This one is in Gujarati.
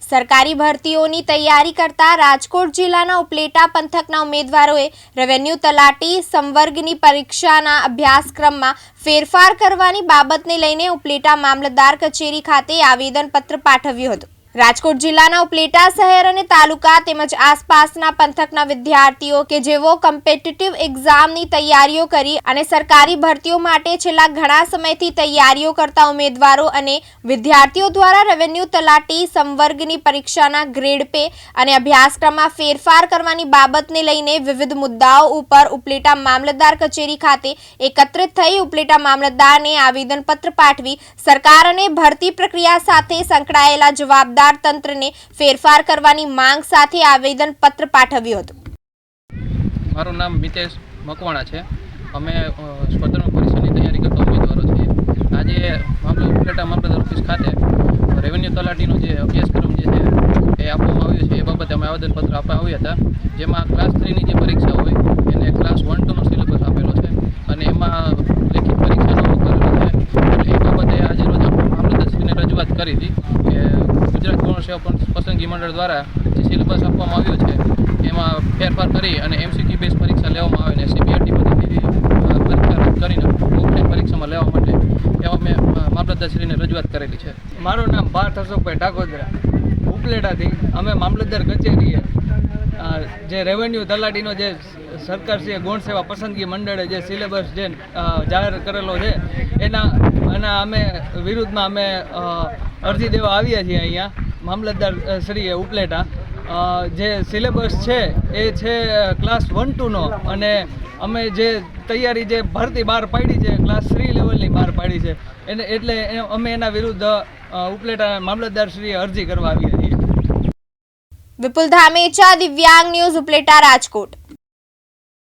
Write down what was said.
સરકારી ભરતીઓની તૈયારી કરતા રાજકોટ જિલ્લાના ઉપલેટા પંથકના ઉમેદવારોએ રેવન્યુ તલાટી સંવર્ગની પરીક્ષાના અભ્યાસક્રમમાં ફેરફાર કરવાની બાબતને લઈને ઉપલેટા મામલતદાર કચેરી ખાતે આવેદનપત્ર પાઠવ્યું હતું। રાજકોટ જિલ્લાના ઉપલેટા શહેર અને તાલુકા તેમજ આસપાસના પંથકના વિદ્યાર્થીઓ કે જેઓ કોમ્પિટિટિવ એક્ઝામની તૈયારીઓ કરી અને સરકારી ભરતીઓ માટે છેલ્લા ઘણા સમયથી તૈયારીઓ કરતા ઉમેદવારો અને વિદ્યાર્થીઓ દ્વારા રેવન્યુ તલાટી સંવર્ગની પરીક્ષાના ગ્રેડ પે અને અભ્યાસક્રમમાં ફેરફાર કરવાની બાબતને લઈને વિવિધ મુદ્દાઓ ઉપર ઉપલેટા મામલતદાર કચેરી ખાતે એકત્રિત થઈ ઉપલેટા મામલતદારને આવેદનપત્ર પાઠવી સરકાર અને ભરતી પ્રક્રિયા સાથે સંકળાયેલા જવાબદાર તંત્રને ફેરફાર કરવાની માંગ સાથે આવેદનપત્ર પાઠવ્યું હતું। મારું નામ મિતેશ મકવાણા છે। અમે સ્વતંત્ર પરીક્ષાની તૈયારી કરતા ઉમેદવારો છીએ। આજે ઉપલેટા મામલતદાર ઓફિસ ખાતે રેવન્યુ તલાટીનો જે અભ્યાસક્રમ જે છે એ આપવામાં આવ્યો છે એ બાબતે અમે આવેદનપત્ર આપવા આવ્યા હતા। જેમાં ક્લાસ 3ની જે પરીક્ષા હોય એને ક્લાસ 1-2નો સિલેબસ આપેલો છે અને એમાં લેખિત પરીક્ષાનો કરેલો છે। એ બાબતે આજે રોજ મામલતદારશ્રીને રજૂઆત કરી હતી કે ગુજરાત ગૌણ સેવા પસંદગી મંડળ દ્વારા જે સિલેબસ આપવામાં આવ્યો છે એમાં ફેરફાર કરી અને એમસીક્યુ બેઝ પરીક્ષા લેવામાં આવે અને સીબીઆરટી બધી પરીક્ષા રદ કરીને ઓફલાઈન પરીક્ષામાં લેવા માટે એવા મેં મામલતદારશ્રીને રજૂઆત કરેલી છે। મારું નામ પાર્થ અશોકભાઈ ઠાકોદરા, ઉપલેટાથી અમે મામલતદાર કચેરીએ જે રેવન્યુ તલાટીનો જે સરકારશ્રીએ ગૌણ સેવા પસંદગી મંડળે જે સિલેબસ જે જાહેર કરેલો છે એના અમે વિરુદ્ધમાં અમે અરજી દેવા આવ્યા છીએ અહીંયા મામલતદાર શ્રીએ ઉપલેટા। જે સિલેબસ છે એ છે ક્લાસ 1-2નો અને અમે જે તૈયારી જે ભરતી બહાર પાડી છે ક્લાસ 3 લેવલની બહાર પાડી છે એટલે અમે એના વિરુદ્ધ ઉપલેટા મામલતદાર શ્રીએ અરજી કરવા આવ્યા છીએ। વિપુલ ધામેચા, દિવ્યાંગ ન્યૂઝ, ઉપલેટા, રાજકોટ।